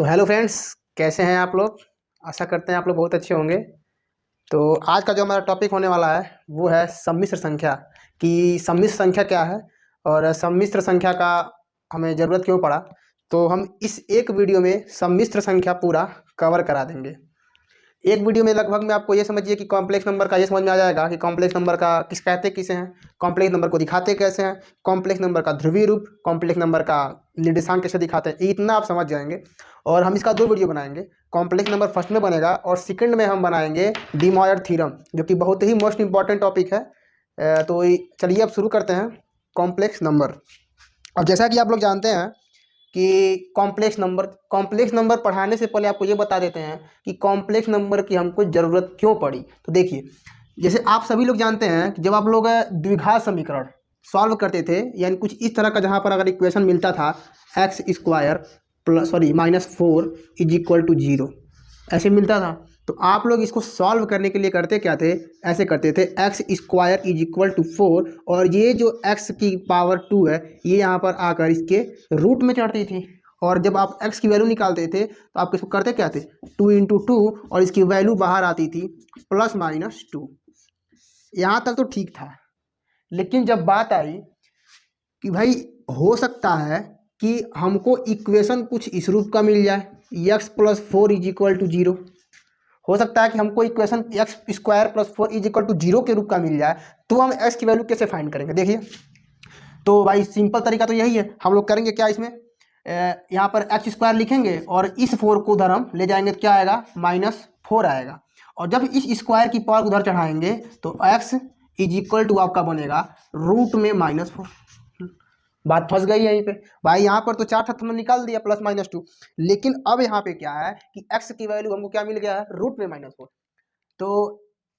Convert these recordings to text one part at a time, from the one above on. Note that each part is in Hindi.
सो हेलो फ्रेंड्स, कैसे हैं आप लोग। आशा करते हैं आप लोग बहुत अच्छे होंगे। तो आज का जो हमारा टॉपिक होने वाला है वो है सम्मिश्र संख्या। कि सम्मिश्र संख्या क्या है और सम्मिश्र संख्या का हमें ज़रूरत क्यों पड़ा। तो हम इस एक वीडियो में सम्मिश्र संख्या पूरा कवर करा देंगे। एक वीडियो में लगभग में आपको ये समझिए कि कॉम्प्लेक्स नंबर का ये समझ में आ जाएगा कि कॉम्प्लेक्स नंबर का किस कहते किसे हैं, कॉम्प्लेक्स नंबर को दिखाते कैसे हैं, कॉम्प्लेक्स नंबर का ध्रुवीय रूप, कॉम्प्लेक्स नंबर का निर्देशांक कैसे दिखाते हैं, इतना आप समझ जाएंगे। और हम इसका दो वीडियो बनाएंगे। कॉम्प्लेक्स नंबर फर्स्ट में बनेगा और सेकंड में हम बनाएंगे डी मॉयर थ्योरम, जो कि बहुत ही मोस्ट इंपॉर्टेंट टॉपिक है। तो चलिए अब शुरू करते हैं कॉम्प्लेक्स नंबर। अब जैसा कि आप लोग जानते हैं कि कॉम्प्लेक्स नंबर पढ़ाने से पहले आपको ये बता देते हैं कि कॉम्प्लेक्स नंबर की हमको ज़रूरत क्यों पड़ी। तो देखिए, जैसे आप सभी लोग जानते हैं कि जब आप लोग द्विघात समीकरण सॉल्व करते थे, यानी कुछ इस तरह का, जहाँ पर अगर इक्वेशन मिलता था x square plus -4 is equal to 0, ऐसे मिलता था। तो आप लोग इसको सॉल्व करने के लिए करते क्या थे, ऐसे करते थे x square is equal to 4, और ये जो एक्स की पावर 2 है ये यहाँ पर आकर इसके रूट में चढ़ती थी। और जब आप एक्स की वैल्यू निकालते थे तो आप इसको करते क्या थे, 2 इंटू 2, और इसकी वैल्यू बाहर आती थी +-2। यहाँ तक तो ठीक था। लेकिन जब बात आई कि भाई हो सकता है कि हमको इक्वेशन कुछ इस रूप का मिल जाए, x+4 इज इक्वल टू 0, हो सकता है कि हमको equation x square plus 4 is equal to 0 के रूप का मिल जाए। तो हम x की वैल्यू कैसे फाइंड करेंगे, देखिए। तो भाई सिंपल तरीका तो यही है, हम लोग करेंगे क्या, इसमें यहाँ पर एक्स स्क्वायर लिखेंगे और इस 4 को उधर हम ले जाएंगे तो क्या आएगा, -4 आएगा। और जब इस स्क्वायर की पावर उधर चढ़ाएंगे तो x इज इक्वल टू आपका बनेगा √में -4। बात फंस गई यहीं पे भाई। यहाँ पर तो 4 था, हमने निकाल दिया +-2। लेकिन अब यहाँ पे क्या है कि x की वैल्यू हमको क्या मिल गया है, √में-4। तो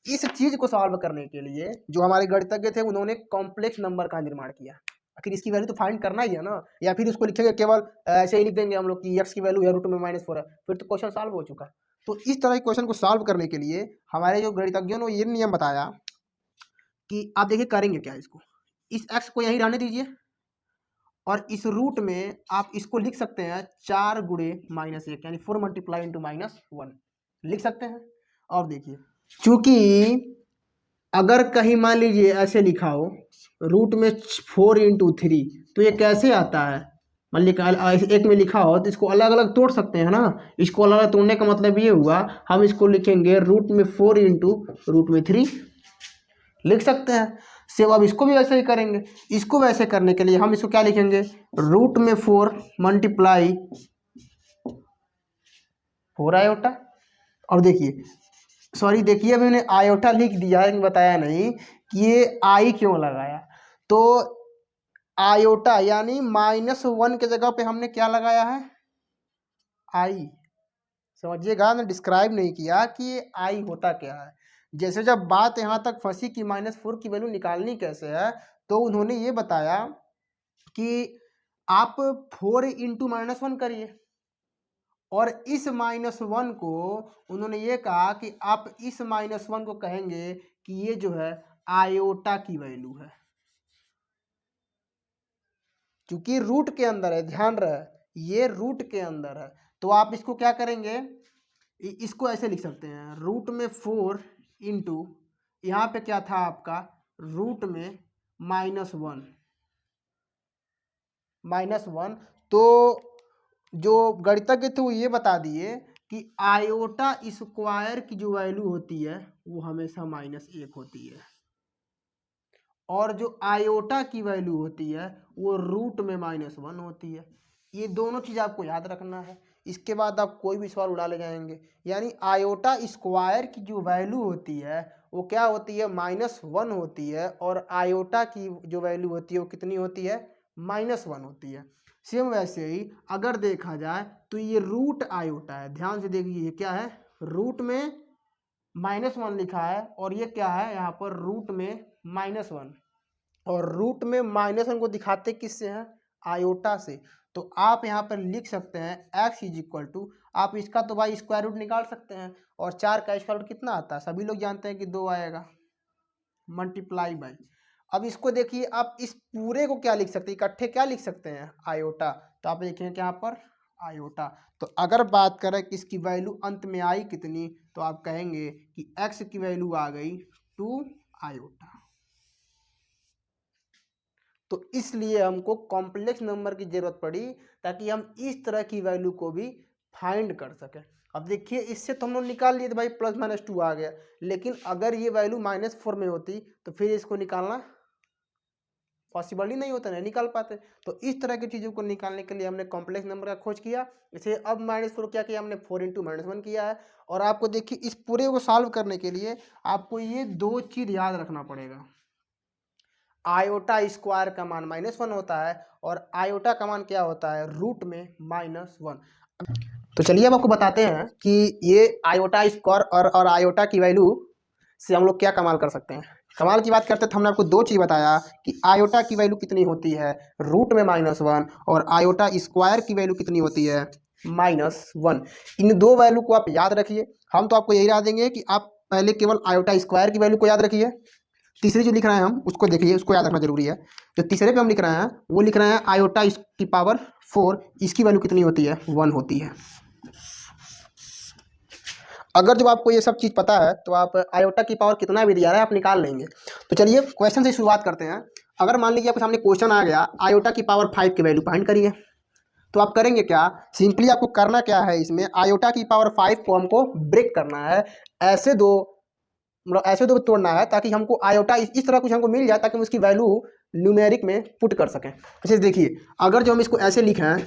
इस चीज को सॉल्व करने के लिए जो हमारे गणितज्ञ थे उन्होंने कॉम्प्लेक्स नंबर का निर्माण किया। आखिर इसकी वैल्यू तो फाइंड करना ही है ना, या फिर उसको लिखेंगे केवल ऐसे ही लिख देंगे हम लोग कि x की वैल्यू है √में-4 है, फिर तो क्वेश्चन सॉल्व हो चुका। तो इस तरह के क्वेश्चन को सॉल्व करने के लिए हमारे जो गणितज्ञों ने ये नियम बताया कि आप देखिए करेंगे क्या, इसको इस x को यहीं रहने दीजिए और इस रूट में आप इसको लिख सकते हैं 4 गुणे -1, यानी 4 मल्टीप्लाई इंटू -1 लिख सकते हैं। और देखिए, चूंकि अगर कहीं मान लीजिए ऐसे लिखा हो रूट में 4 इंटू 3, तो ये कैसे आता है, मान लीजिए एक में लिखा हो तो इसको अलग अलग तोड़ सकते हैं ना। इसको अलग अलग तोड़ने का मतलब ये हुआ, हम इसको लिखेंगे रूट में 4 इंटू √3 लिख सकते हैं। सेव अब इसको भी वैसे ही करेंगे। इसको वैसे करने के लिए हम इसको क्या लिखेंगे, रूट में 4 मल्टीप्लाई 4 आयोटा। और देखिए, सॉरी देखिए, अभी मैंने आयोटा लिख दिया है, बताया नहीं कि ये आई क्यों लगाया। तो आयोटा यानी -1 के जगह पे हमने क्या लगाया है, आई। समझिएगा, मैं डिस्क्राइब नहीं किया कि ये आई होता क्या है। जैसे जब बात यहाँ तक फंसी कि -4 की वैल्यू निकालनी कैसे है, तो उन्होंने ये बताया कि आप 4 इंटू -1 करिए, और इस -1 को उन्होंने ये कहा कि आप इस -1 को कहेंगे कि ये जो है आयोटा की वैल्यू है, क्योंकि रूट के अंदर है, ध्यान रहे ये रूट के अंदर है। तो आप इसको क्या करेंगे, इसको ऐसे लिख सकते हैं, रूट में 4 इंटू यहाँ पे क्या था आपका, रूट में -1। तो जो गणितज्ञ थे वो ये बता दिए कि आयोटा स्क्वायर की जो वैल्यू होती है वो हमेशा -1 होती है, और जो आयोटा की वैल्यू होती है वो रूट में -1 होती है। ये दोनों चीज़ आपको याद रखना है। इसके बाद आप कोई भी सवाल उड़ा ले जाएंगे। यानी आयोटा स्क्वायर की जो वैल्यू होती है वो क्या होती है, -1 होती है, और आयोटा की जो वैल्यू होती है वो कितनी होती है, -1 होती है। सेम वैसे ही अगर देखा जाए तो ये रूट आयोटा है, ध्यान से देखिए, ये क्या है, रूट में -1 लिखा है, और ये क्या है यहाँ पर रूट में -1, और रूट में -1 को दिखाते किससे हैं, आयोटा से। तो आप यहाँ पर लिख सकते हैं x इज इक्वल टू, आप इसका तो भाई स्क्वायर रूट निकाल सकते हैं, और 4 का स्क्वायर रूट कितना आता है, सभी लोग जानते हैं कि 2 आएगा, मल्टीप्लाई बाई। अब इसको देखिए, आप इस पूरे को क्या लिख सकते हैं, इकट्ठे क्या लिख सकते हैं, आयोटा। तो आप लिखेंगे यहाँ पर आयोटा। तो अगर बात करें कि इसकी वैल्यू अंत में आई कितनी, तो आप कहेंगे कि x की वैल्यू आ गई 2 आयोटा। तो इसलिए हमको कॉम्प्लेक्स नंबर की जरूरत पड़ी ताकि हम इस तरह की वैल्यू को भी फाइंड कर सकें। अब देखिए इससे तो हम लोग निकाल लिए थे भाई +-2 आ गया, लेकिन अगर ये वैल्यू -4 में होती तो फिर इसको निकालना पॉसिबल ही नहीं होता, नहीं निकाल पाते। तो इस तरह की चीज़ों को निकालने के लिए हमने कॉम्प्लेक्स नंबर का खोज किया। इसे अब -4 क्या किया हमने, 4 × -1 किया है। और आपको देखिए इस पूरे को सॉल्व करने के लिए आपको ये 2 चीज़ याद रखना पड़ेगा। आयोटा स्क्वायर का मान -1 होता है और आयोटा का मान क्या होता है, रूट में -1। तो चलिए अब आपको बताते हैं कि ये आयोटा स्क्वायर और आयोटा की वैल्यू से हम लोग क्या कमाल कर सकते हैं। कमाल की बात करते हैं तो हमने आपको 2 चीज़ बताया कि आयोटा की वैल्यू कितनी होती है, रूट में -1, और आयोटा स्क्वायर की वैल्यू कितनी होती है, -1। इन 2 वैल्यू को आप याद रखिए। हम तो आपको यही राय देंगे कि आप पहले केवल आयोटा स्क्वायर की वैल्यू को याद रखिए। तीसरी जो लिख रहे हैं हम उसको देखिए, उसको याद रखना जरूरी है। जो तीसरे पे हम लिख रहे हैं वो लिख रहे हैं आयोटा की पावर 4, इसकी वैल्यू कितनी होती है, 1 होती है। अगर जब आपको ये सब चीज़ पता है तो आप आयोटा की पावर कितना भी दिया है आप निकाल लेंगे। तो चलिए क्वेश्चन से शुरुआत करते हैं। अगर मान लीजिए आपके सामने क्वेश्चन आ गया आयोटा की पावर 5 की वैल्यू फाइंड करिए, तो आप करेंगे क्या, सिंपली आपको करना क्या है, इसमें आयोटा की पावर 5 को हमको ब्रेक करना है। ऐसे दो ऐसे दो तोड़ना है ताकि हमको आयोटा इस तरह कुछ हमको मिल जाए ताकि हम उसकी वैल्यू न्यूमेरिक में पुट कर सकें। जैसे देखिए अगर जो हम इसको ऐसे लिखें,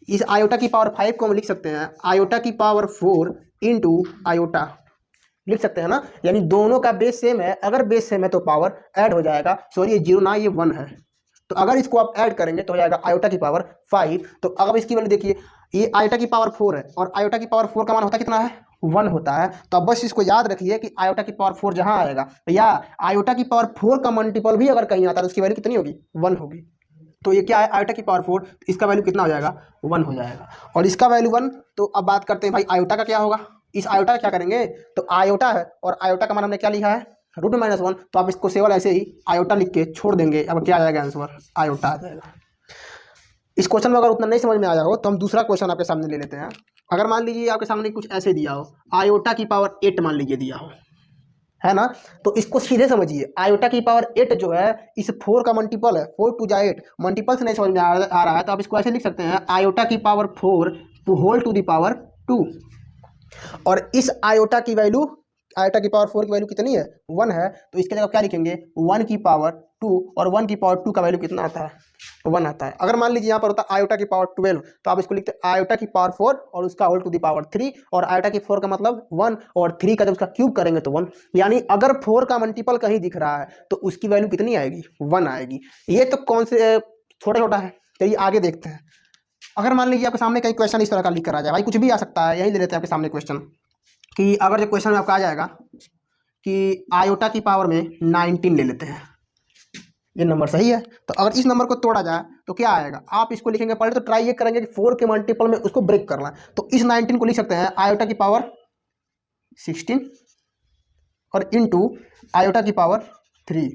इस आयोटा की पावर 5 को हम लिख सकते हैं आयोटा की पावर 4 × आयोटा, लिख सकते हैं ना। यानी दोनों का बेस सेम है, अगर बेस सेम है तो पावर ऐड हो जाएगा। सॉरी ये 0 ना, ये 1 है। तो अगर इसको आप ऐड करेंगे तो हो जाएगा आयोटा की पावर 5। तो अब इसकी वैल्यू देखिए, ये आयोटा की पावर 4 है और आयोटा की पावर 4 का मान होता कितना है, 1 होता है। तो अब बस इसको याद रखिए कि आयोटा की पावर 4 जहां आएगा या आयोटा की पावर 4 का मल्टीपल भी अगर कहीं आता है तो उसकी वैल्यू कितनी होगी, 1 होगी। तो ये क्या है, आयोटा की पावर 4, इसका वैल्यू कितना हो जाएगा, 1 हो जाएगा। और इसका वैल्यू 1। तो अब बात करते हैं भाई आयोटा का क्या होगा। इस आयोटा का क्या करेंगे, तो आयोटा है और आयोटा का मान हमने क्या लिखा है, रूट में -1। तो आप इसको केवल ऐसे ही आयोटा लिख के छोड़ देंगे। अब क्या आ जाएगा आंसर, आयोटा आ जाएगा। इस क्वेश्चन में अगर उतना नहीं समझ में आया हो तो हम दूसरा क्वेश्चन आपके सामने ले लेते हैं। अगर मान लीजिए आपके सामने कुछ ऐसे दिया हो, आयोटा की पावर 8 मान लीजिए दिया हो, है ना। तो इसको सीधे समझिए, आयोटा की पावर 8 जो है इस 4 का मल्टीपल है, 4 × 8। मल्टीपल से नहीं समझ में आ रहा है तो आप इसको ऐसे लिख सकते हैं आयोटा की power 4 whole to the power 2। और इस आयोटा की वैल्यू, आयोटा की पावर 4 की वैल्यू कितनी है, 1 है। तो इसके जगह क्या लिखेंगे, 1 की पावर 2, और 1 की पावर 2 का वैल्यू कितना आता है, 1 आता है। अगर मान लीजिए यहाँ पर होता है आयोटा की पावर 12, तो आप इसको लिखते हैं आयोटा की पावर 4 और उसका होल टू दी पावर 3, और आयोटा की 4 का मतलब 1 और 3 का जब उसका क्यूब करेंगे तो 1। यानी अगर 4 का मल्टीपल कहीं दिख रहा है तो उसकी वैल्यू कितनी आएगी, 1 आएगी। ये तो कौन से छोटा छोटा है, चलिए आगे देखते हैं। अगर मान लीजिए आपके सामने कहीं क्वेश्चन इस तरह का लिख कर आ जाए, भाई कुछ भी आ सकता है, यही ले लेते हैं आपके सामने क्वेश्चन कि अगर जो क्वेश्चन में आपका आ जाएगा कि आयोटा की पावर में 19 ले लेते हैं, ये नंबर सही है। तो अगर इस नंबर को तोड़ा जाए तो क्या आएगा, आप इसको लिखेंगे। पहले तो ट्राई ये करेंगे कि 4 के मल्टीपल में उसको ब्रेक करना है। तो इस 19 को लिख सकते हैं आयोटा की पावर 16 और इनटू आयोटा की पावर 3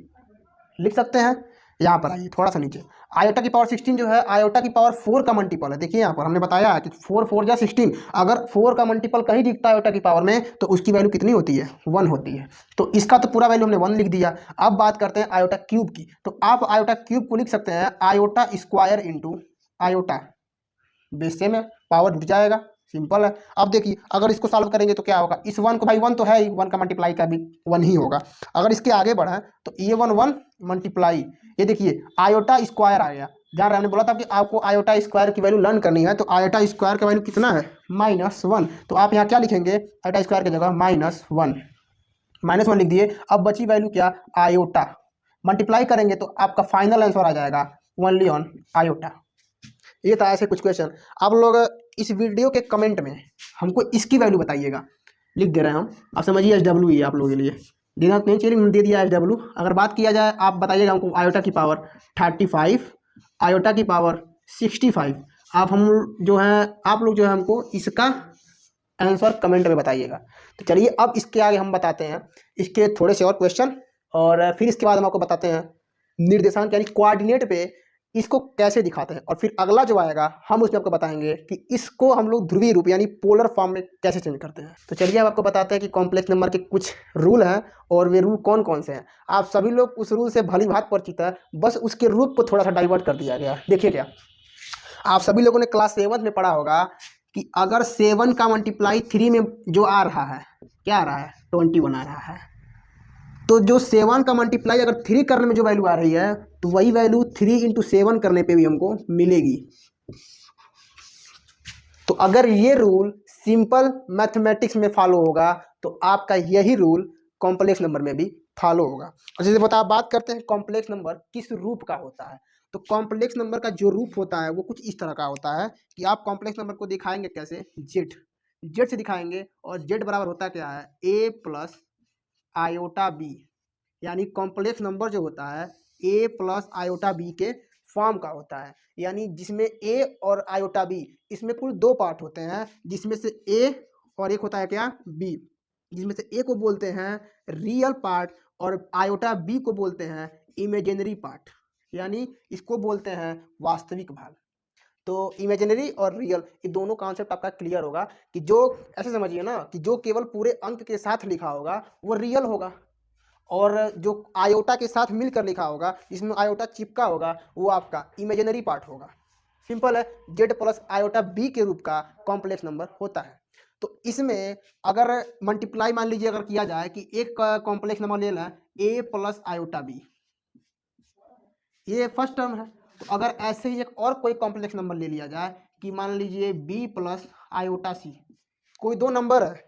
लिख सकते हैं। यहाँ पर आइए थोड़ा सा नीचे, आयोटा की पावर 16 जो है आयोटा की पावर 4 का मल्टीपल है। देखिए यहाँ पर हमने बताया कि 4 4 जा 16, अगर 4 का मल्टीपल कहीं दिखता है आयोटा की पावर में तो उसकी वैल्यू कितनी होती है, 1 होती है। तो इसका तो पूरा वैल्यू हमने 1 लिख दिया। अब बात करते हैं आयोटा क्यूब की। तो आप आयोटा क्यूब को लिख सकते हैं iota square into iota, base same है, पावर जुट जाएगा, सिंपल है। अब देखिए अगर इसको सॉल्व करेंगे तो क्या होगा, इस 1 को, भाई 1 तो है ही, 1 का मल्टीप्लाई का भी 1 ही होगा। अगर इसके आगे बढ़ा तो ये 1 1 मल्टीप्लाई, ये देखिए आयोटा स्क्वायर आ गया। जहाँ हमने बोला था कि आपको आयोटा स्क्वायर की वैल्यू लर्न करनी है, तो आयोटा स्क्वायर का वैल्यू कितना है, -1। तो आप यहाँ क्या लिखेंगे, आयोटा स्क्वायर की जगह -1, -1 लिख दिए। अब बची वैल्यू क्या, आयोटा, मल्टीप्लाई करेंगे तो आपका फाइनल आंसर आ जाएगा ओनली ऑन आयोटा। ये था ऐसे कुछ क्वेश्चन। आप लोग इस वीडियो के कमेंट में हमको इसकी वैल्यू बताइएगा, लिख दे रहे हैं हम, आप समझिए SW ही आप लोगों के लिए देना नहीं चाहिए, दे दिया SW। अगर बात किया जाए आप बताइएगा हमको आयोटा की पावर 35, आयोटा की पावर 65। आप हम जो है आप लोग जो है हमको इसका आंसर कमेंट में बताइएगा। तो चलिए अब इसके आगे हम बताते हैं इसके थोड़े से और क्वेश्चन, और फिर इसके बाद हम आपको बताते हैं निर्देशांक यानी कोऑर्डिनेट पे इसको कैसे दिखाते हैं, और फिर अगला जो आएगा हम उसमें आपको बताएंगे कि इसको हम लोग ध्रुवीय रूप यानी पोलर फॉर्म में कैसे चेंज करते हैं। तो चलिए अब आपको बताते हैं कि कॉम्प्लेक्स नंबर के कुछ रूल हैं और वे रूल कौन कौन से हैं। आप सभी लोग उस रूल से भली भांति परिचित है, बस उसके रूप को थोड़ा सा डाइवर्ट कर दिया गया। देखिए क्या, आप सभी लोगों ने क्लास 7 में पढ़ा होगा कि अगर 7 का मल्टीप्लाई 3 में जो आ रहा है, क्या आ रहा है, 21 आ रहा है। तो जो 7 का मल्टीप्लाई अगर 3 करने में जो वैल्यू आ रही है, तो वही वैल्यू 3 इंटू 7 करने पे भी हमको मिलेगी। तो अगर ये रूल सिंपल मैथमेटिक्स में फॉलो होगा तो आपका यही रूल कॉम्प्लेक्स नंबर में भी फॉलो होगा। और जैसे आप बात करते हैं कॉम्प्लेक्स नंबर किस रूप का होता है, तो कॉम्प्लेक्स नंबर का जो रूप होता है वो कुछ इस तरह का होता है कि आप कॉम्प्लेक्स नंबर को दिखाएंगे कैसे, जेड से दिखाएंगे। और जेड बराबर होता क्या है, ए प्लस आयोटा बी, यानी कॉम्प्लेक्स नंबर जो होता है ए प्लस आयोटा बी के फॉर्म का होता है। यानी जिसमें ए और आयोटा बी, इसमें कुल 2 पार्ट होते हैं, जिसमें से ए और एक होता है क्या, बी। जिसमें से ए को बोलते हैं रियल पार्ट और आयोटा बी को बोलते हैं इमेजिनरी पार्ट, यानी इसको बोलते हैं वास्तविक भाग। तो इमेजिनरी और रियल ये दोनों कॉन्सेप्ट आपका क्लियर होगा कि जो, ऐसे समझिए ना कि जो केवल पूरे अंक के साथ लिखा होगा वो रियल होगा, और जो आयोटा के साथ मिलकर लिखा होगा जिसमें आयोटा चिपका होगा वो आपका इमेजिनरी पार्ट होगा। सिंपल है, जेड प्लस आयोटा बी के रूप का कॉम्प्लेक्स नंबर होता है। तो इसमें अगर मल्टीप्लाई मान लीजिए अगर किया जाए कि एक कॉम्प्लेक्स नंबर ले लें ए प्लस आयोटा बी, ये फर्स्ट टर्म है। तो अगर ऐसे ही एक और कोई कॉम्प्लेक्स नंबर ले लिया जाए कि मान लीजिए बी प्लस आयोटा सी, कोई 2 नंबर है,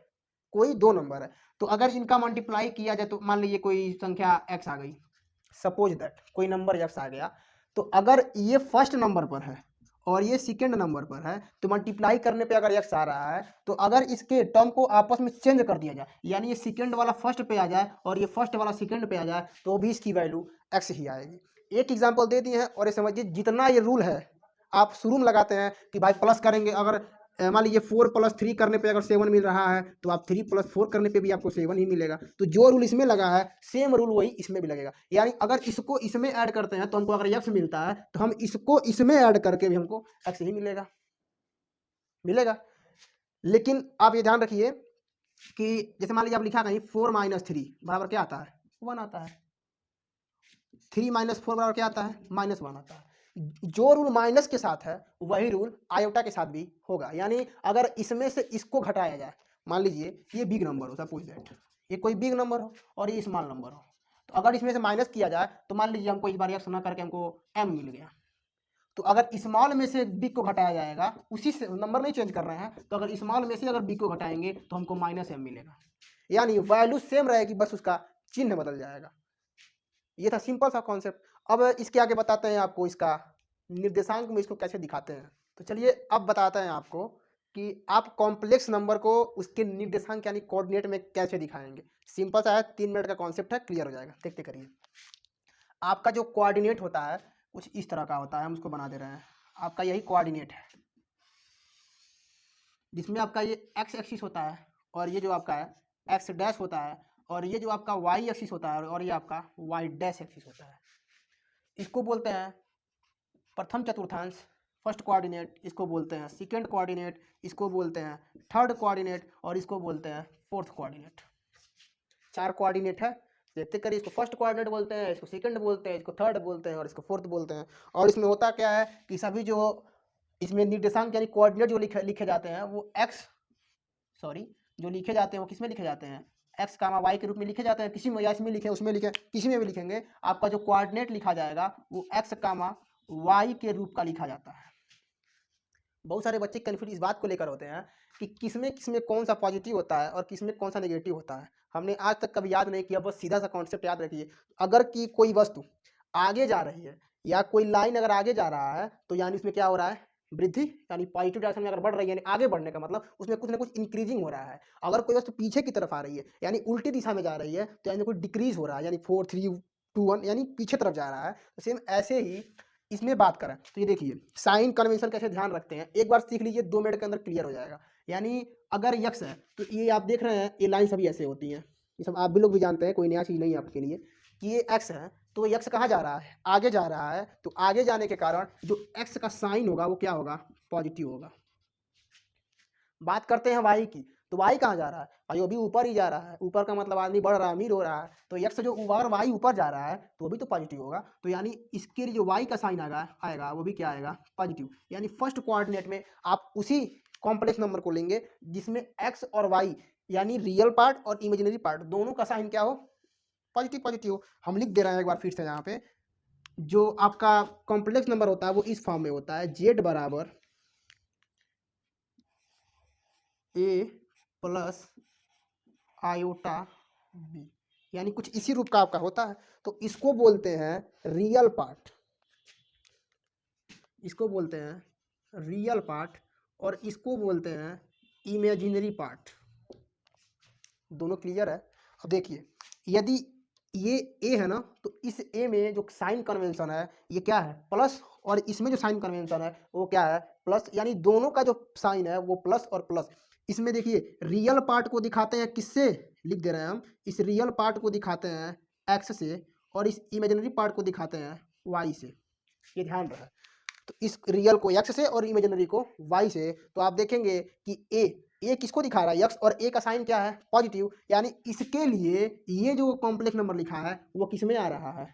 कोई 2 नंबर है, तो अगर इनका मल्टीप्लाई किया जाए तो मान लीजिए कोई संख्या x आ गई, सपोज दैट कोई नंबर x आ गया, तो अगर ये फर्स्ट नंबर पर है और ये सेकंड नंबर पर है, तो मल्टीप्लाई करने पे अगर x आ रहा है, तो अगर इसके टर्म को आपस में चेंज कर दिया जाए, यानी ये सेकंड वाला फर्स्ट पे आ जाए और ये फर्स्ट वाला सेकंड पे आ जाए, तो भी इसकी वैल्यू x ही आएगी। एक एग्जाम्पल दे दिए हैं, और ये समझिए जितना ये रूल है आप शुरू में लगाते हैं कि भाई प्लस करेंगे, अगर मान लीजिए 4 + 3 करने पे अगर 7 मिल रहा है, तो आप 3 + 4 करने पे भी आपको 7 ही मिलेगा। तो जो रूल इसमें लगा है सेम रूल वही इसमें भी लगेगा। यानी अगर इसको इसमें ऐड करते हैं तो हमको अगर x मिलता है, तो हम इसको इसमें ऐड करके भी हमको x ही मिलेगा। लेकिन आप ये ध्यान रखिए कि जैसे मान लीजिए आप लिखा कहीं 4 - 3 बराबर क्या आता है, 1 आता है। 3 - 4 बराबर क्या आता है, -1 आता है। जो रूल माइनस के साथ है वही रूल आयोटा के साथ भी होगा। यानी अगर इसमें से इसको घटाया जाए, मान लीजिए ये बिग नंबर हो, सपोज दैट ये कोई बिग नंबर हो और ये स्मॉल नंबर हो, तो अगर इसमें से माइनस किया जाए तो मान लीजिए हमको इस बार एक्स ना करके हमको m मिल गया। तो अगर स्मॉल में से बिग को घटाया जाएगा, उसी से नंबर नहीं चेंज कर रहे हैं, तो अगर स्मॉल में से अगर बिग को घटाएंगे तो हमको -m मिलेगा। यानी वैल्यू सेम रहेगी, बस उसका चिन्ह बदल जाएगा। ये था सिंपल सा कॉन्सेप्ट। अब इसके आगे बताते हैं आपको इसका निर्देशांक में इसको कैसे दिखाते हैं। तो चलिए अब बताते हैं आपको कि आप कॉम्प्लेक्स नंबर को उसके निर्देशांक यानी कोऑर्डिनेट में कैसे दिखाएंगे। सिंपल सा है, 3 मिनट का कॉन्सेप्ट है, क्लियर हो जाएगा। देखते करिए, आपका जो कोऑर्डिनेट होता है कुछ इस तरह का होता है, हम उसको बना दे रहे हैं। आपका यही कोऑर्डिनेट है, जिसमें आपका ये एक्स एक्सिस होता है, और ये जो आपका है एक्स डैश होता है, और ये जो आपका वाई एक्सिस होता है, और ये आपका वाई डैश एक्सिस होता है। इसको बोलते हैं प्रथम चतुर्थांश, फर्स्ट कोऑर्डिनेट, इसको बोलते हैं सेकंड कोऑर्डिनेट, इसको बोलते हैं थर्ड कोऑर्डिनेट, और इसको बोलते हैं फोर्थ कोऑर्डिनेट। 4 कोऑर्डिनेट है, देखते करिए। इसको फर्स्ट कोऑर्डिनेट बोलते हैं, इसको सेकंड बोलते हैं, इसको थर्ड बोलते हैं, और इसको फोर्थ बोलते हैं। और इसमें होता क्या है कि सभी जो इसमें निर्देशांक यानी कोऑर्डिनेट जो लिखे जाते हैं वो जो लिखे जाते हैं वो किसमें लिखे जाते हैं, x, y के रूप में लिखे जाते हैं। किसी में या इसमें लिखे, उसमें लिखे, किसी में भी लिखेंगे, आपका जो कोऑर्डिनेट लिखा जाएगा वो x, y के रूप का लिखा जाता है। बहुत सारे बच्चे कन्फ्यूज इस बात को लेकर होते हैं कि किसमें किसमें कौन सा पॉजिटिव होता है और किसमें कौन सा नेगेटिव होता है। हमने आज तक कभी याद नहीं किया, बस सीधा सा कॉन्सेप्ट याद रखिए। अगर कि कोई वस्तु आगे जा रही है या कोई लाइन अगर आगे जा रहा है, तो यानी उसमें क्या हो रहा है, वृद्धि, यानी पॉजिटिव डायरेक्शन में अगर बढ़ रही है, यानी आगे बढ़ने का मतलब उसमें कुछ ना कुछ इंक्रीजिंग हो रहा है। अगर कोई वस्तु पीछे की तरफ आ रही है यानी उल्टी दिशा में जा रही है, तो यानी कुछ डिक्रीज हो रहा है, यानी 4 3 2 1 यानी पीछे तरफ जा रहा है। तो सेम ऐसे ही इसमें बात करें तो ये देखिए साइन कन्वेंशन कैसे ध्यान रखते हैं, एक बार सीख लीजिए, 2 मिनट के अंदर क्लियर हो जाएगा। यानी अगर यक्स है तो ये आप देख रहे हैं ये लाइन सभी ऐसे होती हैं, ये सब आप भी लोग भी जानते हैं, कोई नया चीज़ नहीं है आपके लिए, कि ये एक्स है तो एक्स कहाँ जा रहा है, आगे जा रहा है, तो आगे जाने के कारण जो एक्स का साइन होगा वो क्या होगा, पॉजिटिव होगा। बात करते हैं वाई की, तो वाई कहाँ जा रहा है, भाई वो भी ऊपर ही जा रहा है, ऊपर का मतलब आदमी बढ़ रहा है, अमीर हो रहा है, तो एक्स जो अगर वाई ऊपर जा रहा है तो वो भी तो पॉजिटिव होगा, तो यानी इसके लिए जो वाई का साइन आएगा वो भी क्या आएगा, पॉजिटिव। यानी फर्स्ट कोऑर्डिनेट में आप उसी कॉम्प्लेक्स नंबर को लेंगे जिसमें एक्स और वाई यानी रियल पार्ट और इमेजिनरी पार्ट दोनों का साइन क्या हो, पॉजिटिव पॉजिटिव। हम लिख दे रहे हैं एक बार फिर से यहाँ पे, जो आपका कॉम्प्लेक्स नंबर होता है वो इस फॉर्म में होता है, जेड बराबर ए प्लस आयोटा बी, यानी कुछ इसी रूप का आपका होता है। तो इसको बोलते हैं रियल पार्ट, इसको बोलते हैं रियल पार्ट, और इसको बोलते हैं इमेजिनरी पार्ट। दोनों क्लियर है। अब देखिए, यदि ये ए है ना, तो इस ए में जो साइन कन्वेंशन है ये क्या है, प्लस, और इसमें जो साइन कन्वेंशन है वो क्या है, प्लस, यानी दोनों का जो साइन है वो प्लस और प्लस। इसमें देखिए रियल पार्ट को दिखाते हैं किससे, लिख दे रहे हैं हम, इस रियल पार्ट को दिखाते हैं एक्स से, और इस इमेजिनरी पार्ट को दिखाते हैं वाई से, ये ध्यान रहे। तो इस रियल को एक्स से और इमेजिनरी को वाई से, तो आप देखेंगे कि ए किसको दिखा रहा है, एक्स, और ए का साइन क्या है, पॉजिटिव, यानी इसके लिए ये जो कॉम्प्लेक्स नंबर लिखा है वो किस में आ रहा है,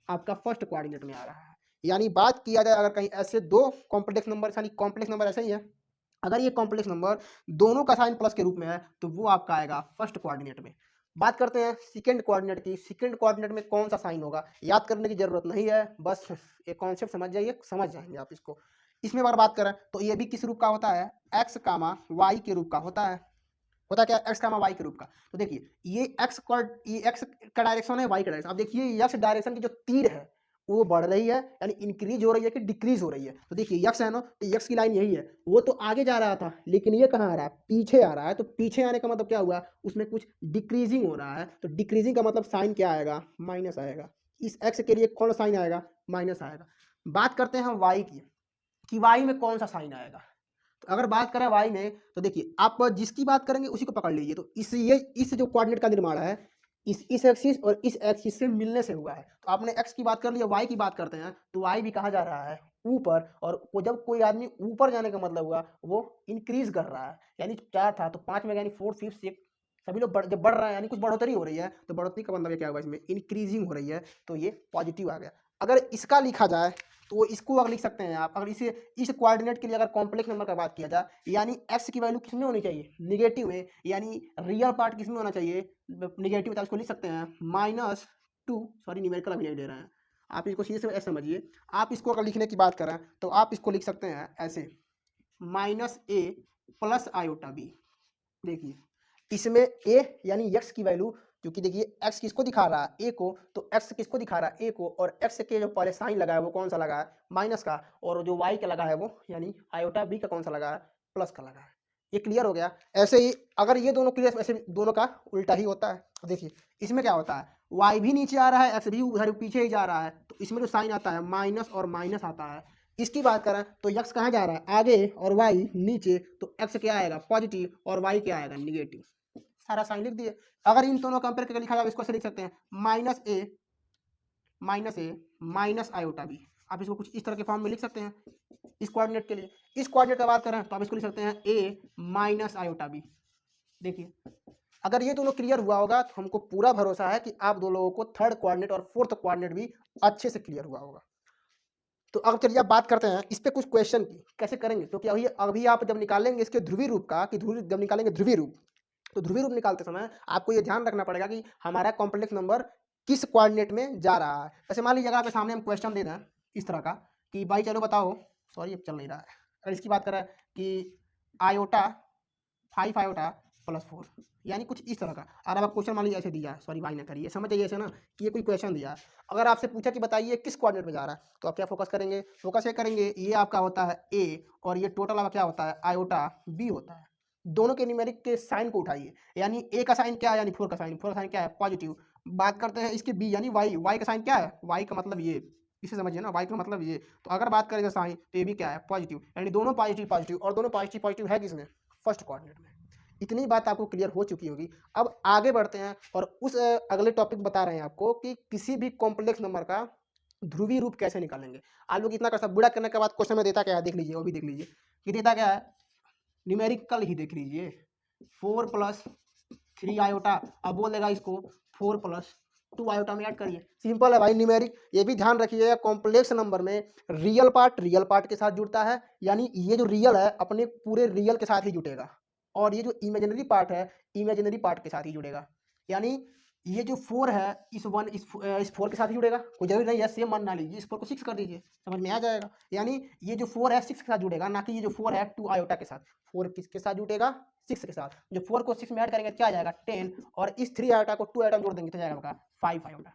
आपका फर्स्ट कोऑर्डिनेट में आ रहा है। यानी बात किया जाए अगर कहीं ऐसे दो कॉम्प्लेक्स नंबर, यानी कॉम्प्लेक्स नंबर ऐसे ही है, अगर ये कॉम्प्लेक्स नंबर दोनों का साइन प्लस के रूप में है तो वो आपका आएगा फर्स्ट कोऑर्डिनेट में। बात करते हैं सेकंड कोऑर्डिनेट की, सेकंड कोऑर्डिनेट में कौन सा साइन होगा, याद करने की जरूरत नहीं है, बस एक कॉन्सेप्ट समझ जाइए, समझ जाएंगे आप इसको। इसमें अगर बात करें तो ये भी किस रूप का होता है, एक्स कामा वाई के रूप का होता है। होता क्या, एक्स कामा वाई के रूप का। तो देखिए ये एक्स का डायरेक्शन है, वाई का डायरेक्शन। अब देखिए एक्स डायरेक्शन की जो तीर है वो बढ़ रही है, यानी इंक्रीज हो रही है कि डिक्रीज हो रही है। तो देखिए यक्स है ना, तो यक्स की लाइन यही है, वो तो आगे जा रहा था लेकिन ये कहाँ आ रहा है, पीछे आ रहा है। तो पीछे आने का मतलब क्या हुआ, उसमें कुछ डिक्रीजिंग हो रहा है, तो डिक्रीजिंग का मतलब साइन क्या आएगा, माइनस आएगा। इस एक्स के लिए कौन सा साइन आएगा, माइनस आएगा। बात करते हैं हम वाई की, कि वाई में कौन सा साइन आएगा। तो अगर बात करें वाई में, तो देखिए आप जिसकी बात करेंगे उसी को पकड़ लीजिए। तो इस जो कोऑर्डिनेट का निर्माण है इस एक्सिस और इस एक्सिस से मिलने से हुआ है। तो आपने एक्स की बात कर ली, वाई की बात करते हैं, तो वाई भी कहाँ जा रहा है, ऊपर, और जब कोई आदमी ऊपर जाने का मतलब हुआ वो इंक्रीज कर रहा है, यानी 4 था तो 5 में, यानी 4 5 6 सभी लोग जब बढ़ रहा है यानी कुछ बढ़ोतरी हो रही है, तो बढ़ोतरी का मतलब क्या होगा, इसमें इंक्रीजिंग हो रही है, तो ये पॉजिटिव आ गया। अगर इसका लिखा जाए तो इसको अगर लिख सकते हैं आप, अगर इसे इस कोऑर्डिनेट के लिए अगर कॉम्प्लेक्स नंबर का बात किया जाए, यानी एक्स की वैल्यू किसमें होनी चाहिए, निगेटिव में, यानी रियल पार्ट किसमें होना चाहिए, निगेटिव, तो इसको लिख सकते हैं -2, सॉरी न्यूमेरिकल अभी नहीं दे रहे हैं, आप इसको सीधे से ऐसे समझिए। आप इसको अगर लिखने की बात करें तो आप इसको लिख सकते हैं ऐसे -a प्लस आयोटा बी। देखिए इसमें a यानी x की वैल्यू, क्योंकि देखिए x किसको दिखा रहा है, a को, तो x किसको दिखा रहा है, a को, और x के जो पहले साइन लगा है वो कौन सा लगा है, माइनस का, और जो y का लगा है वो यानी आयोटा b का कौन सा लगा है, प्लस का लगा है। ये क्लियर हो गया। ऐसे ही अगर ये दोनों क्लियर, ऐसे दोनों का उल्टा ही होता है। देखिए इसमें क्या होता है, y भी नीचे आ रहा है, x भी उधर पीछे ही जा रहा है, तो इसमें जो साइन आता है माइनस और माइनस आता है। इसकी बात करें तो x कहाँ जा रहा है, आगे, और y नीचे, तो x क्या आएगा, पॉजिटिव, और y क्या आएगा, निगेटिव। सारा साइन लिख दिए। अगर इन दोनों कंपेयर करके लिखा जाए इसको ऐसे लिख सकते हैं -a माइनस आयोटा बी। आप इसको कुछ इस तरह के फॉर्म में लिख सकते हैं इस कोऑर्डिनेट के लिए। इस कोऑर्डिनेट का बात करें तो आप इसको लिख सकते हैं a माइनस आयोटा बी। देखिए अगर ये दोनों क्लियर हुआ होगा तो हमको पूरा भरोसा है कि आप दो लोगों को थर्ड कोऑर्डिनेट और फोर्थ कोऑर्डिनेट भी अच्छे से क्लियर हुआ होगा। तो अब चलिए आप बात करते हैं इस पे कुछ क्वेश्चन की, कैसे करेंगे, क्योंकि अभी आप जब निकालेंगे इसके ध्रुवीय रूप का, कि जब निकालेंगे ध्रुवीय रूप, तो ध्रुवीय रूप निकालते समय आपको ये ध्यान रखना पड़ेगा कि हमारा कॉम्प्लेक्स नंबर किस कोऑर्डिनेट में जा रहा है। जैसे मान लीजिए अगर आपके सामने हम क्वेश्चन दे दें इस तरह का कि भाई चलो बताओ, सॉरी अब चल नहीं रहा है, अगर इसकी बात करें कि आयोटा 5 आयोटा +4, यानी कुछ इस तरह का, और अब क्वेश्चन मान लीजिए ऐसे दिया, सॉरी भाई ना करिए, समझ जाइए ऐसे ना कि ये कोई क्वेश्चन दिया। अगर आपसे पूछा कि बताइए किस कोऑर्डिनेट में जा रहा है, तो आप क्या फोकस करेंगे, फोकस ये करेंगे ये आपका होता है a, और ये टोटल आपका क्या होता है, आयोटा b होता है। दोनों के न्यूमेरिक के साइन को उठाइए, यानी a का साइन क्या है, यानी 4 का साइन क्या है, पॉजिटिव। बात करते हैं इसके b यानी y का साइन क्या है, y का मतलब ये, इसे समझिए ना, y का मतलब ये। तो अगर बात करें साइन तो ये भी क्या है, पॉजिटिव, यानी दोनों पॉजिटिव, और दोनों पॉजिटिव है किसमें, फर्स्ट कोऑर्डिनेट में। इतनी बात आपको क्लियर हो चुकी होगी। अब आगे बढ़ते हैं और उस अगले टॉपिक बता रहे हैं आपको कि किसी भी कॉम्प्लेक्स नंबर का ध्रुवीय रूप कैसे निकालेंगे। आप लोग इतना कर सब बुरा करने के बाद क्वेश्चन में देता क्या है, देख लीजिए, वो भी देख लीजिए कि देता क्या है, न्यूमेरिकल ही देख लीजिए, 4 + 3 आयोटा। अब बोलेगा इसको 4 + 2 आयोटा में ऐड करिए। सिंपल है भाई न्यूमेरिक। ये भी ध्यान रखिए कॉम्प्लेक्स नंबर में रियल पार्ट के साथ जुड़ता है, यानी ये जो रियल है अपने पूरे रियल के साथ ही जुटेगा, और ये जो इमेजिनरी पार्ट है इमेजिनरी पार्ट के साथ ही जुड़ेगा। यानी ये जो 4 है इस 4 के साथ ही जुड़ेगा, कोई जरूरी नहीं है सेम मान ना लीजिए, इस 4 को 6 कर दीजिए, समझ में आ जाएगा। यानी ये जो 4 है 6 के साथ जुड़ेगा, ना कि ये जो 4 है 2 आयोटा के साथ। 4 किसके साथ जुटेगा, 6 के साथ। जो 4 को 6 में ऐड करेंगे क्या आ जाएगा 10, और इस 3 आयोटा को 2 आयोटा में जोड़ देंगे तो जाएगा आपका 5 आयोटा।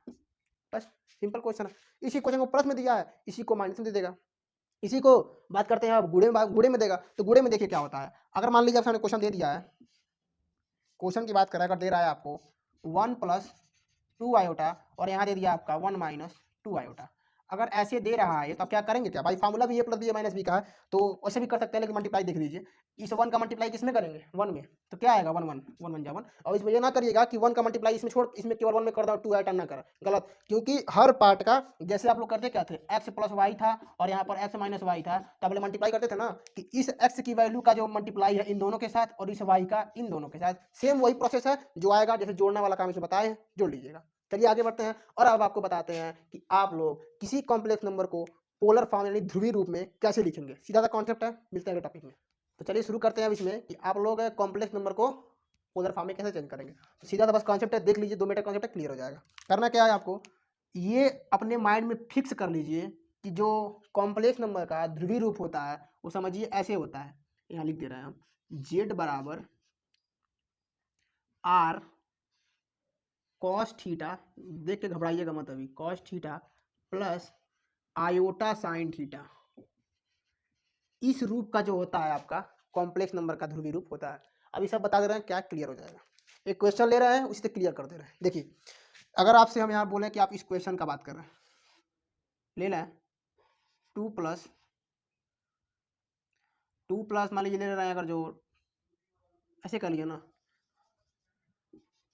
बस सिंपल क्वेश्चन है। इसी क्वेश्चन को प्लस में दिया है, इसी को माइनस में दे देगा। इसी को बात करते हैं अब गुणे में देगा, तो गुणे में देखिए क्या होता है। अगर मान लीजिए आपने क्वेश्चन दे दिया है, क्वेश्चन की बात करें अगर दे रहा है आपको 1 + 2 आयोटा और यहाँ दे दिया आपका 1 - 2 आयोटा। अगर ऐसे दे रहा है तो आप क्या करेंगे, क्या भाई फार्मूला भी a + b - b का है, तो वैसे भी कर सकते हैं, लेकिन मल्टीप्लाई देख लीजिए। इस 1 का मल्टीप्लाई किसमें करेंगे 1 में, तो क्या आएगा 1 1 1 1 जा 1। और इसमें ये ना करिएगा कि 1 का मल्टीप्लाई इसमें छोड़ इसमें केवल 1 में कर दो, 2 आइटम ना कर, गलत। क्योंकि हर पार्ट का जैसे आप लोग करते क्या थे, x + y था और यहाँ पर x - y था, तो आप लोग मल्टीप्लाई करते थे ना कि इस x की वैल्यू का जो मल्टीप्लाई है इन दोनों के साथ और इस y का इन दोनों के साथ, सेम वही प्रोसेस है जो आएगा जैसे जोड़ने वाला काम इसे बताए, जोड़ लीजिएगा। चलिए आगे बढ़ते हैं और अब आपको बताते हैं कि आप लोग किसी कॉम्प्लेक्स नंबर को पोलर फॉर्म यानी ध्रुवीय रूप में कैसे लिखेंगे। सीधा सा कॉन्सेप्ट है, मिलते हैं अगले टॉपिक में। तो चलिए शुरू करते हैं अब इसमें कि आप लोग कॉम्प्लेक्स नंबर को पोलर फॉर्म में कैसे चेंज करेंगे। तो सीधा सा बस कॉन्सेप्ट है, देख लीजिए 2 मिनट कॉन्सेप्ट है, क्लियर हो जाएगा। करना क्या है आपको, ये अपने माइंड में फिक्स कर लीजिए कि जो कॉम्प्लेक्स नंबर का ध्रुवीय रूप होता है वो समझिए ऐसे होता है, यहाँ लिख दे रहे हैं हम, z = r cos थीटा, देख के घबराइएगा मत अभी, cos theta plus iota sine theta. इस रूप का जो होता है आपका कॉम्प्लेक्स नंबर का ध्रुवीय रूप होता है। अभी सब बता दे रहे हैं, क्या क्लियर हो जाएगा। एक क्वेश्चन ले रहे हैं उसी से क्लियर कर दे रहे हैं। देखिए अगर आपसे हम यहाँ बोले कि आप इस क्वेश्चन का बात कर रहे हैं, ले लें 2 प्लस मान लीजिए ले रहे हैं, अगर जो ऐसे कर लिए ना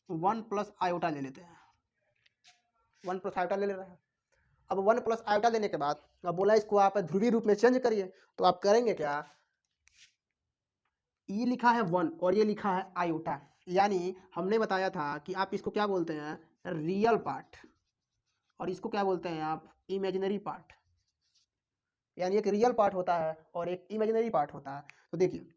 1 + आयोटा ले लेते हैं, 1 + आयोटा ले रहे हैं। अब 1 + आयोटा लेने के बाद अब बोला इसको आप ध्रुवीय रूप में चेंज करिए, तो आप करेंगे क्या, ये लिखा है 1 और ये लिखा है आयोटा, यानी हमने बताया था कि आप इसको क्या बोलते हैं रियल पार्ट, और इसको क्या बोलते हैं आप इमेजिनरी पार्ट। यानी एक रियल पार्ट होता है और एक इमेजिनरी पार्ट होता है। तो देखिए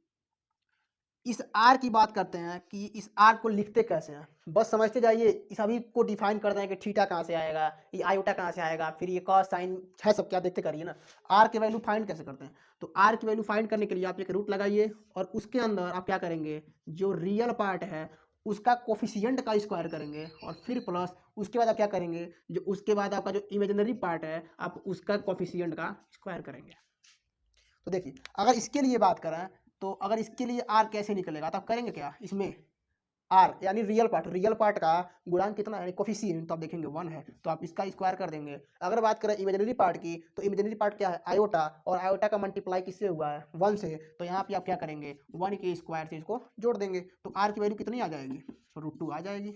इस आर की बात करते हैं कि इस आर को लिखते कैसे हैं, बस समझते जाइए। इस अभी को डिफाइन करते हैं कि थीटा कहाँ से आएगा, ये आयोटा कहाँ से आएगा, फिर ये कॉस साइन है, सब क्या देखते करिए ना। आर की वैल्यू फाइंड कैसे करते हैं, तो आर की वैल्यू फाइंड करने के लिए आप एक रूट लगाइए और उसके अंदर आप क्या करेंगे, जो रियल पार्ट है उसका कोफिशिएंट का स्क्वायर करेंगे, और फिर प्लस उसके बाद आप क्या करेंगे, जो उसके बाद आपका जो इमेजिनरी पार्ट है आप उसका कोफिशिएंट का स्क्वायर करेंगे। तो देखिए अगर इसके लिए बात करें तो अगर इसके लिए आर कैसे निकलेगा, तो आप करेंगे क्या, इसमें आर यानी रियल पार्ट का गुणांक कितना है कोफिशिएंट, तो आप देखेंगे 1 है, तो आप इसका स्क्वायर कर देंगे। अगर बात करें इमेजिनरी पार्ट की, तो इमेजिनरी पार्ट क्या है आयोटा, और आयोटा का मल्टीप्लाई किससे हुआ है 1 से, तो यहाँ पे आप क्या करेंगे 1 के स्क्वायर से इसको जोड़ देंगे, तो आर की वैल्यू कितनी आ जाएगी √2 आ जाएगी।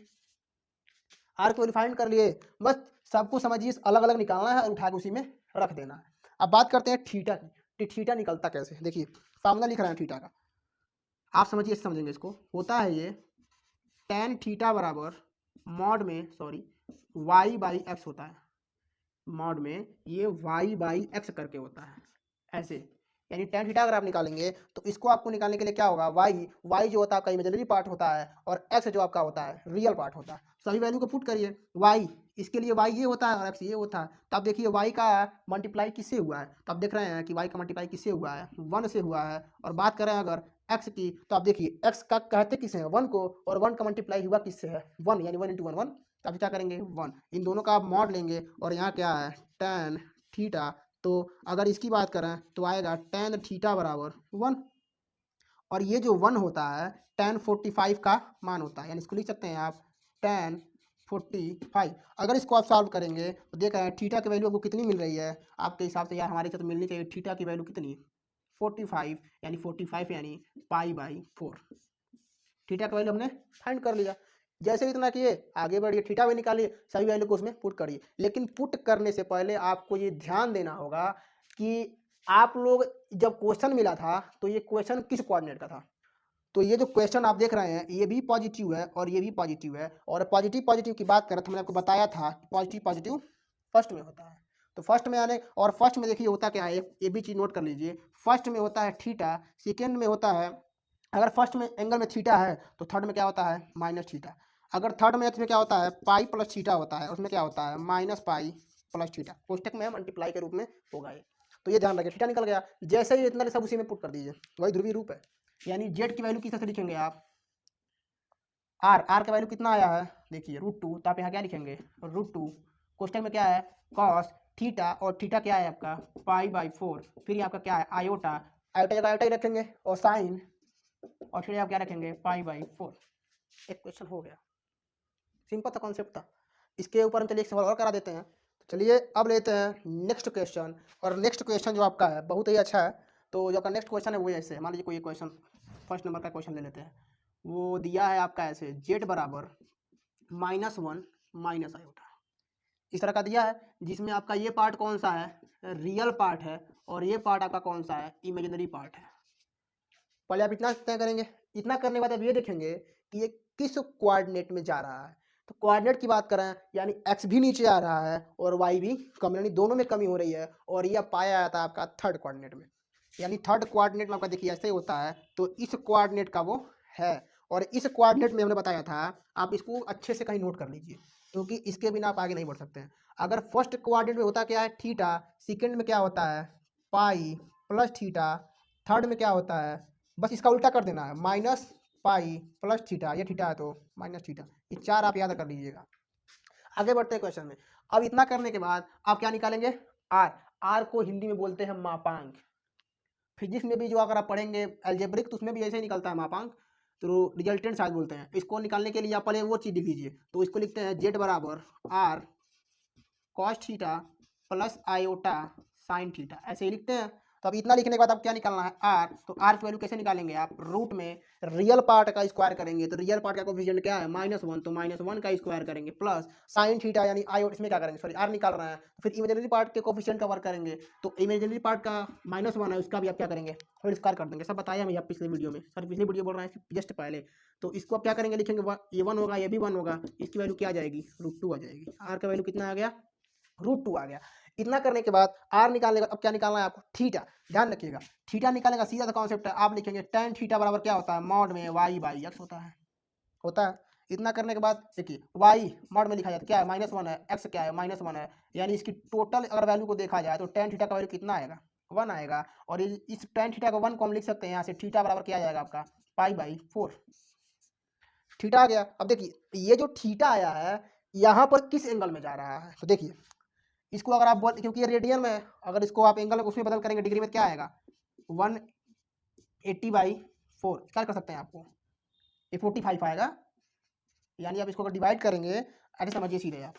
आर की वैल्यू फाइंड कर लिए, बस सबको समझिए अलग अलग निकालना है और उठा के उसी में रख देना है। अब बात करते हैं थीटा की, थीटा निकलता कैसे, देखिए फार्मूला लिख रहे हैं थीटा का, आप समझिए समझेंगे इसको। होता है ये tan थीटा बराबर मॉड में y/x होता है, मॉड में ये y/x करके होता है ऐसे। यानी tan थीटा अगर आप निकालेंगे तो इसको आपको निकालने के लिए क्या होगा, y जो होता है आपका इमेजिनरी पार्ट होता है और x जो आपका होता है रियल पार्ट होता है। सभी वैल्यू को पुट करिए, y इसके लिए y ये होता है और x ये होता है, तो आप देखिए y का मल्टीप्लाई किससे हुआ है, तो आप देख रहे हैं कि y का मल्टीप्लाई किससे हुआ है 1 से हुआ है। और बात करें अगर x की, तो आप देखिए x का कहते किसे हैं 1 को, और 1 का मल्टीप्लाई हुआ किससे है 1, यानी 1 × 1 1, तो आप क्या करेंगे 1, इन दोनों का आप मॉड लेंगे और यहाँ क्या है tan थीटा, तो अगर इसकी बात करें तो आएगा tan थीटा बराबर 1, और ये जो 1 होता है tan 45 का मान होता है, यानी इसको लिख सकते हैं आप tan 45। अगर इसको आप सॉल्व करेंगे तो देख रहे हैं थीटा की वैल्यू आपको कितनी मिल रही है, आपके हिसाब से यार हमारे हिसाब से मिलनी चाहिए थीटा की वैल्यू कितनी 45, यानी 45 यानी π/4, थीटा का वैल्यू हमने फाइंड कर लिया। जैसे इतना किए आगे बढ़िए, थीटा भी निकालिए, सभी वैल्यू को उसमें पुट करिए। लेकिन पुट करने से पहले आपको ये ध्यान देना होगा कि आप लोग जब क्वेश्चन मिला था तो ये क्वेश्चन किस कोऑर्डिनेट का था। तो ये जो क्वेश्चन आप देख रहे हैं ये भी पॉजिटिव है और ये भी पॉजिटिव है, और पॉजिटिव पॉजिटिव की बात करें तो मैंने आपको बताया था पॉजिटिव पॉजिटिव फर्स्ट में होता है। तो फर्स्ट में आने, और फर्स्ट में देखिए होता क्या है, ये भी चीज़ नोट कर लीजिए। फर्स्ट में होता है थीटा, सेकेंड में होता है, अगर फर्स्ट में एंगल में थीटा है तो थर्ड में क्या होता है माइनस थीटा। अगर थर्ड में क्या होता है पाई प्लस थीटा होता है, उसमें क्या होता है माइनस पाई प्लस थीटा, कोष्टक में मल्टीप्लाई के रूप में होगा ये। तो ये ध्यान रखिए, थीटा निकल गया, जैसे ही इतना सब उसी में पुट कर दीजिए, वही ध्रुवीय रूप है। यानी जेड की वैल्यू किस तरह से लिखेंगे आप, आर का वैल्यू कितना आया है देखिए √2, तो आप यहाँ क्या लिखेंगे √2, कोष्टक में क्या है कॉस थीटा, और थीटा क्या है आपका पाई/4, फिर ये आपका क्या है आयोटा, आयोटा जगह आयोटा ही रखेंगे, और साइन, और फिर आप क्या रखेंगे पाई/4। एक क्वेश्चन हो गया, सिंपल सा कॉन्सेप्ट था। इसके ऊपर हम चलिए एक सवाल और करा देते हैं। तो चलिए अब लेते हैं नेक्स्ट क्वेश्चन, और नेक्स्ट क्वेश्चन जो आपका है बहुत ही अच्छा है। तो जो आपका नेक्स्ट क्वेश्चन है वो ऐसे, मान लीजिए कोई क्वेश्चन फर्स्ट नंबर का क्वेश्चन ले लेते हैं। वो दिया है आपका ऐसे, जेड बराबर -1 माइनस आयोटा, इस तरह का दिया है, जिसमें आपका ये पार्ट कौन सा है रियल पार्ट है, और ये पार्ट आपका कौन सा है इमेजिनरी पार्ट है। पहले आप इतना तय करेंगे, इतना करने के बाद आप ये देखेंगे कि ये किस कोऑर्डिनेट में जा रहा है। तो कोऑर्डिनेट की बात करें यानी एक्स भी नीचे आ रहा है और वाई भी कम, यानी दोनों में कमी हो रही है, और यह पाया जाता है आपका थर्ड कोऑर्डिनेट में। यानी थर्ड कोऑर्डिनेट में आपका देखिए ऐसे होता है, तो इस कोऑर्डिनेट का वो है, और इस कोऑर्डिनेट में हमने बताया था, आप इसको अच्छे से कहीं नोट कर लीजिए, क्योंकि इसके बिना आप आगे नहीं बढ़ सकते हैं। अगर फर्स्ट कोऑर्डिनेट में होता क्या है थीटा, सेकंड में क्या होता है पाई प्लस थीटा, थर्ड में क्या होता है, बस इसका उल्टा कर देना है माइनस पाई प्लस थीटा, ये थीटा है तो माइनस थीटा, ये चार आप याद कर लीजिएगा। आगे बढ़ते हैं क्वेश्चन में। अब इतना करने के बाद आप क्या निकालेंगे आर, आर को हिंदी में बोलते हैं मापांक। फिजिक्स में भी जो अगर आप पढ़ेंगे अलजेब्रिक तो उसमें भी ऐसे ही निकलता है मापांक, तो रिजल्टेंट साइज बोलते हैं इसको। निकालने के लिए आप पहले वो चीज़ लिख लीजिए, तो इसको लिखते हैं जेड बराबर r cos theta plus iota sine theta, ऐसे ही लिखते हैं। तो अब इतना लिखने के बाद आप क्या निकालना है आर, तो आर की वैल्यू कैसे निकालेंगे आप, रूट में रियल पार्ट का स्क्वायर करेंगे, तो रियल पार्ट का कोफिशिएंट क्या है -1, तो -1 का स्क्वायर करेंगे, प्लस साइन थीटा यानी आयोटा, इसमें क्या करेंगे सॉरी आर निकाल रहे हैं, तो फिर इमेजिनरी पार्ट के कोफिशिएंट का वर्क करेंगे, तो इमेजिनरी पार्ट का -1 है उसका भी आप क्या करेंगे होल स्क्वायर कर देंगे। सब बताया मैं पिछले वीडियो में, सर पिछली वीडियो बोल रहे हैं जस्ट पहले। तो इसको आप क्या करेंगे लिखेंगे ये 1 होगा, ये भी 1 होगा, इसकी वैल्यू क्या आ जाएगी √2 आ जाएगी, आर का वैल्यू कितना आ गया √2 आ गया। इतना करने के बाद आर निकालने का अब क्या निकालना है आपको थीटा, ध्यान रखिएगा थीटा निकालने का सीधा सा कॉन्सेप्ट है, आप लिखेंगे tan थीटा बराबर क्या होता है मॉड में y/x होता है। इतना करने के बाद देखिए y मॉड में लिखा जाता है क्या है -1 है, x क्या है -1 है, यानी इसकी टोटल अगर वैल्यू को देखा जाए तो tan थीटा का वैल्यू कितना आएगा 1 आएगा, और इस tan थीटा को 1 को हम लिख सकते हैं यहाँ से, थीटा बराबर क्या आ जाएगा आपका पाई/4, थीटा आ गया। अब देखिए ये जो थीटा आया है यहाँ पर किस एंगल में जा रहा है, तो देखिए इसको अगर आप बोल, क्योंकि ये रेडियन में है, अगर इसको आप एंगल उसमें बदल करेंगे डिग्री में क्या आएगा 180/4, क्या कर सकते हैं आपको ये 45 आएगा। यानी आप इसको अगर डिवाइड करेंगे ऐसे समझिए सीधे आप,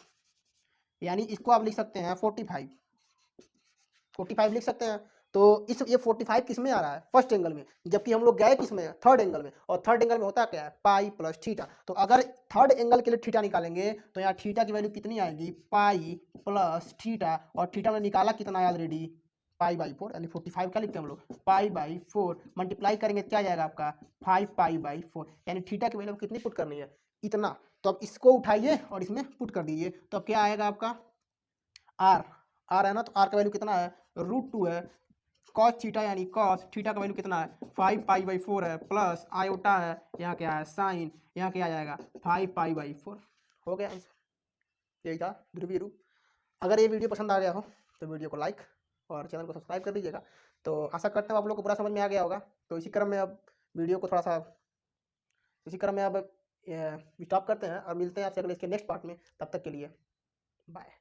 यानी इसको आप लिख सकते हैं 45 लिख सकते हैं। तो इस ये 45 किस में आ रहा है फर्स्ट एंगल में, जबकि हम लोग गए किस में थर्ड एंगल में, और थर्ड एंगल में होता क्या है पाई प्लस थीटा। तो अगर थर्ड एंगल के लिए थीटा निकालेंगे तो यहाँ थीटा की वैल्यू कितनी आएगी पाई प्लस थीटा, और थीटा में निकाला कितना है ऑलरेडी पाई/4, यानी 45 क्या लिखते हैं हम लोग पाई/4, मल्टीप्लाई करेंगे क्या जाएगा आपका 5 पाई/4, यानी थीटा की वैल्यू कितनी पुट करनी है इतना। तो अब इसको उठाइए और इसमें पुट कर दीजिए, तो अब क्या आएगा आपका आर, आर है ना, तो आर का वैल्यू कितना है √2 है, कॉस थीटा यानी कॉस थीटा का वैल्यू कितना है 5 पाई/4 है, प्लस आयोटा है, यहाँ क्या है साइन, यहाँ क्या आ जाएगा 5 पाई/4, हो गया आंसर। यही था ध्रुवीय रूप। अगर ये वीडियो पसंद आ गया हो तो वीडियो को लाइक और चैनल को सब्सक्राइब कर दीजिएगा। तो आशा करते हैं आप लोग को पूरा समझ में आ गया होगा। तो इसी क्रम में अब वीडियो को थोड़ा सा इसी क्रम में अब स्टॉप करते हैं और मिलते हैं आपसे अगले इसके नेक्स्ट पार्ट में, तब तक के लिए बाय।